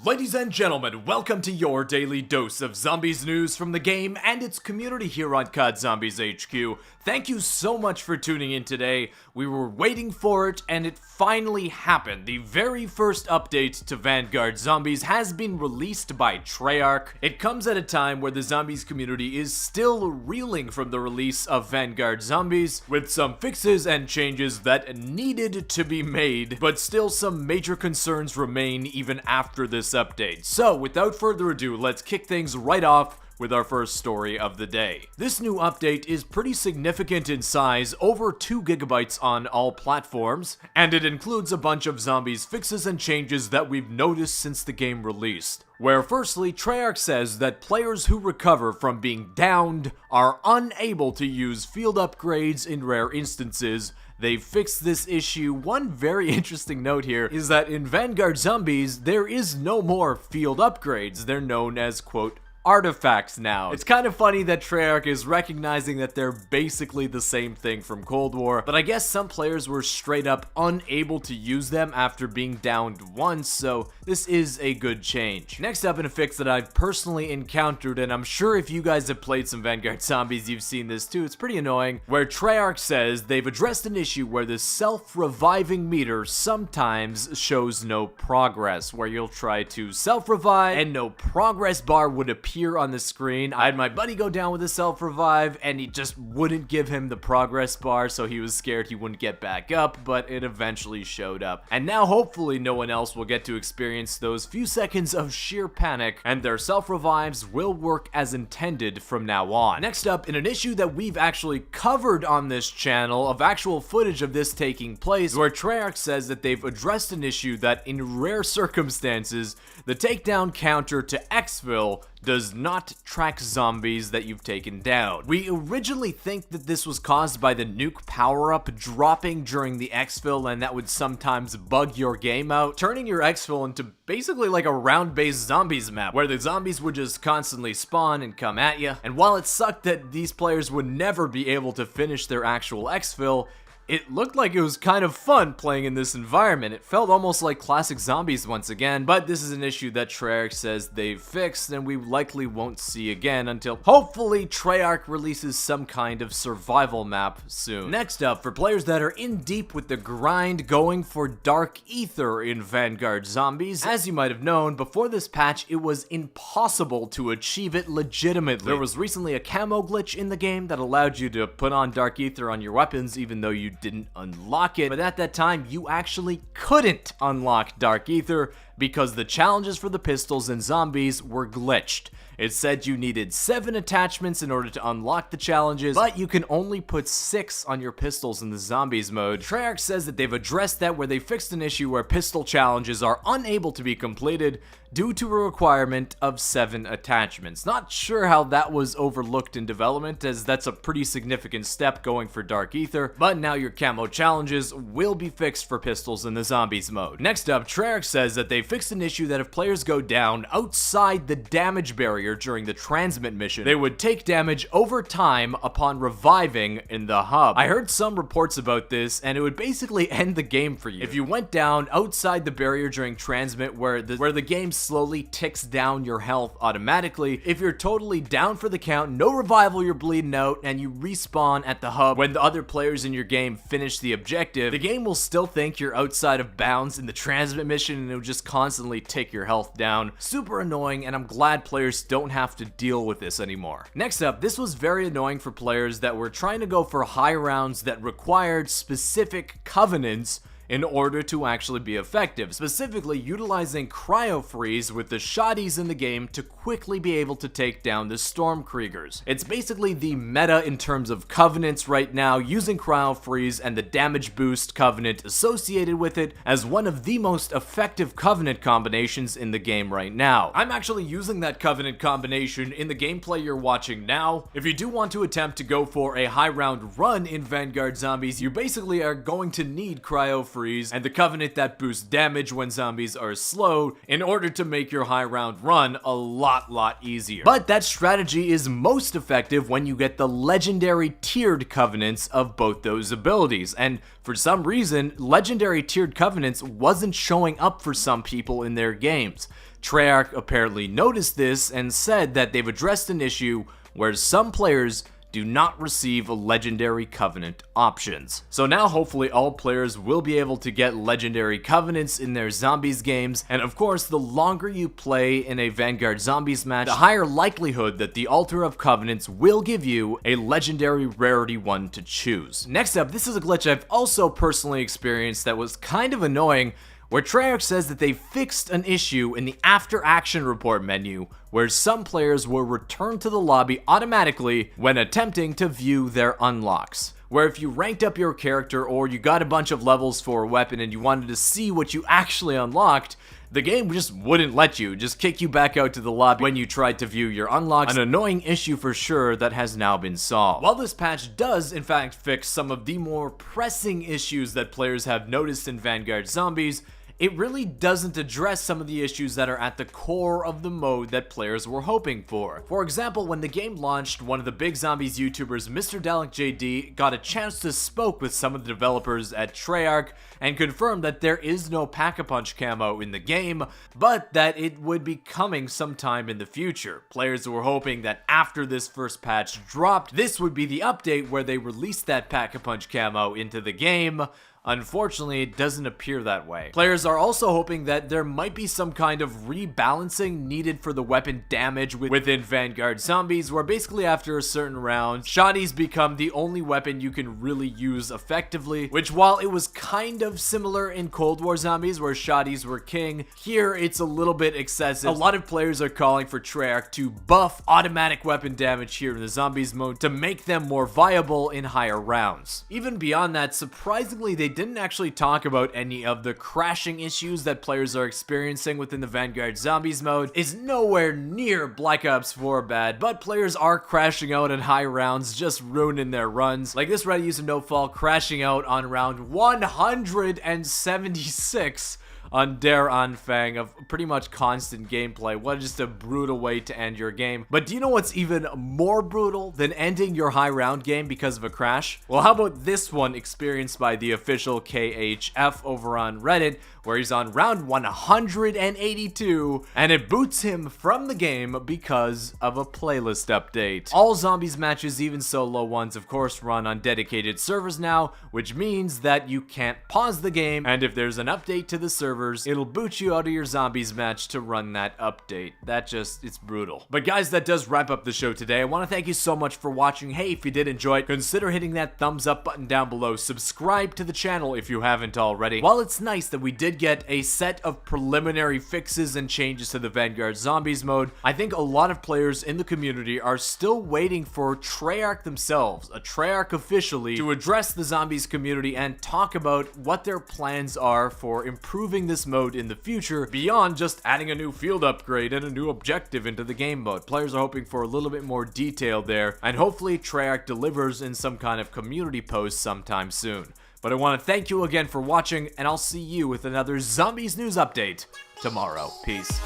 Ladies and gentlemen, welcome to your daily dose of zombies news from the game and its community here on COD Zombies HQ. Thank you so much for tuning in today. We were waiting for it and it finally happened. The very first update to Vanguard Zombies has been released by Treyarch. It comes at a time where the zombies community is still reeling from the release of Vanguard Zombies, with some fixes and changes that needed to be made, but still some major concerns remain even after this update. So without further ado, let's kick things right off with our first story of the day. This new update is pretty significant in size, over 2 gigabytes on all platforms, and it includes a bunch of zombies fixes and changes that we've noticed since the game released. Where firstly, Treyarch says that players who recover from being downed are unable to use field upgrades in rare instances. They've fixed this issue. One very interesting note here is that in Vanguard Zombies, there is no more field upgrades. They're known as, quote, artifacts now. It's kind of funny that Treyarch is recognizing that they're basically the same thing from Cold War, but I guess some players were straight up unable to use them after being downed once, so this is a good change. Next up, in a fix that I've personally encountered, and I'm sure if you guys have played some Vanguard Zombies, you've seen this too, it's pretty annoying, where Treyarch says they've addressed an issue where the self-reviving meter sometimes shows no progress, where you'll try to self-revive and no progress bar would appear on the screen. I had my buddy go down with a self-revive and he just wouldn't give him the progress bar, so he was scared he wouldn't get back up, but it eventually showed up. And now hopefully no one else will get to experience those few seconds of sheer panic, and their self-revives will work as intended from now on. Next up, in an issue that we've actually covered on this channel of actual footage of this taking place, where Treyarch says that they've addressed an issue that in rare circumstances, the takedown counter to Exfil does not track zombies that you've taken down. We originally think that this was caused by the nuke power-up dropping during the Exfil, and that would sometimes bug your game out, turning your Exfil into basically like a round-based zombies map, where the zombies would just constantly spawn and come at you. And while it sucked that these players would never be able to finish their actual Exfil, it looked like it was kind of fun playing in this environment. It felt almost like classic zombies once again, but this is an issue that Treyarch says they've fixed and we likely won't see again until hopefully Treyarch releases some kind of survival map soon. Next up, for players that are in deep with the grind going for Dark Aether in Vanguard Zombies, as you might have known, before this patch it was impossible to achieve it legitimately. There was recently a camo glitch in the game that allowed you to put on Dark Aether on your weapons even though you didn't unlock it, but at that time you actually couldn't unlock Dark Aether because the challenges for the pistols and zombies were glitched. It said you needed 7 attachments in order to unlock the challenges, but you can only put 6 on your pistols in the zombies mode. Treyarch says that they've addressed that, where they fixed an issue where pistol challenges are unable to be completed due to a requirement of 7 attachments. Not sure how that was overlooked in development, as that's a pretty significant step going for Dark Aether, but now your camo challenges will be fixed for pistols in the zombies mode. Next up, Treyarch says that they fixed an issue that if players go down outside the damage barrier during the transmit mission, they would take damage over time upon reviving in the hub. I heard some reports about this, and it would basically end the game for you. If you went down outside the barrier during transmit, where the game slowly ticks down your health automatically, if you're totally down for the count, no revival, you're bleeding out, and you respawn at the hub when the other players in your game finish the objective, the game will still think you're outside of bounds in the transmit mission, and it'll just constantly tick your health down. Super annoying, and I'm glad players don't have to deal with this anymore. Next up, this was very annoying for players that were trying to go for high rounds that required specific covenants in order to actually be effective, specifically utilizing cryo freeze with the shotties in the game to quickly be able to take down the Stormkriegers. It's basically the meta in terms of covenants right now, using cryo freeze and the damage boost covenant associated with it as one of the most effective covenant combinations in the game right now. I'm actually using that covenant combination in the gameplay you're watching now. If you do want to attempt to go for a high round run in Vanguard Zombies, you basically are going to need cryo freeze and the covenant that boosts damage when zombies are slowed in order to make your high round run a lot easier. But that strategy is most effective when you get the legendary tiered covenants of both those abilities, and for some reason legendary tiered covenants wasn't showing up for some people in their games. Treyarch apparently noticed this and said that they've addressed an issue where some players do not receive Legendary Covenant options. So now hopefully all players will be able to get Legendary Covenants in their Zombies games, and of course the longer you play in a Vanguard Zombies match, the higher likelihood that the Altar of Covenants will give you a Legendary Rarity 1 to choose. Next up, this is a glitch I've also personally experienced that was kind of annoying, where Treyarch says that they fixed an issue in the after action report menu where some players were returned to the lobby automatically when attempting to view their unlocks. Where if you ranked up your character or you got a bunch of levels for a weapon and you wanted to see what you actually unlocked, the game just wouldn't let you, just kick you back out to the lobby when you tried to view your unlocks. An annoying issue for sure that has now been solved. While this patch does in fact fix some of the more pressing issues that players have noticed in Vanguard Zombies, it really doesn't address some of the issues that are at the core of the mode that players were hoping for. For example, when the game launched, one of the big Zombies YouTubers, Mr. Dalek JD, got a chance to spoke with some of the developers at Treyarch and confirmed that there is no Pack-a-Punch camo in the game, but that it would be coming sometime in the future. Players were hoping that after this first patch dropped, this would be the update where they released that Pack-a-Punch camo into the game. Unfortunately, it doesn't appear that way. Players are also hoping that there might be some kind of rebalancing needed for the weapon damage within Vanguard Zombies, where basically after a certain round, shotties become the only weapon you can really use effectively, which while it was kind of similar in Cold War Zombies where shotties were king, here it's a little bit excessive. A lot of players are calling for Treyarch to buff automatic weapon damage here in the Zombies mode to make them more viable in higher rounds. Even beyond that, surprisingly, they didn't actually talk about any of the crashing issues that players are experiencing within the Vanguard Zombies mode. Is nowhere near Black Ops 4 bad, but players are crashing out in high rounds, just ruining their runs. Like this Ready User No Fall crashing out on round 176 on Dare on Fang of pretty much constant gameplay. What just a brutal way to end your game. But do you know what's even more brutal than ending your high round game because of a crash? Well, how about this one experienced by the official KHF over on Reddit, where he's on round 182 and it boots him from the game because of a playlist update. All Zombies matches, even solo ones, of course run on dedicated servers now, which means that you can't pause the game, and if there's an update to the server, it'll boot you out of your Zombies match to run that update. It's brutal. But guys, that does wrap up the show today. I want to thank you so much for watching. Hey, if you did enjoy it, consider hitting that thumbs up button down below. Subscribe to the channel if you haven't already. While it's nice that we did get a set of preliminary fixes and changes to the Vanguard Zombies mode, I think a lot of players in the community are still waiting for Treyarch themselves, a Treyarch officially, to address the Zombies community and talk about what their plans are for improving this mode in the future beyond just adding a new field upgrade and a new objective into the game mode. Players are hoping for a little bit more detail there, and hopefully Treyarch delivers in some kind of community post sometime soon. But I want to thank you again for watching, and I'll see you with another Zombies news update tomorrow. Peace.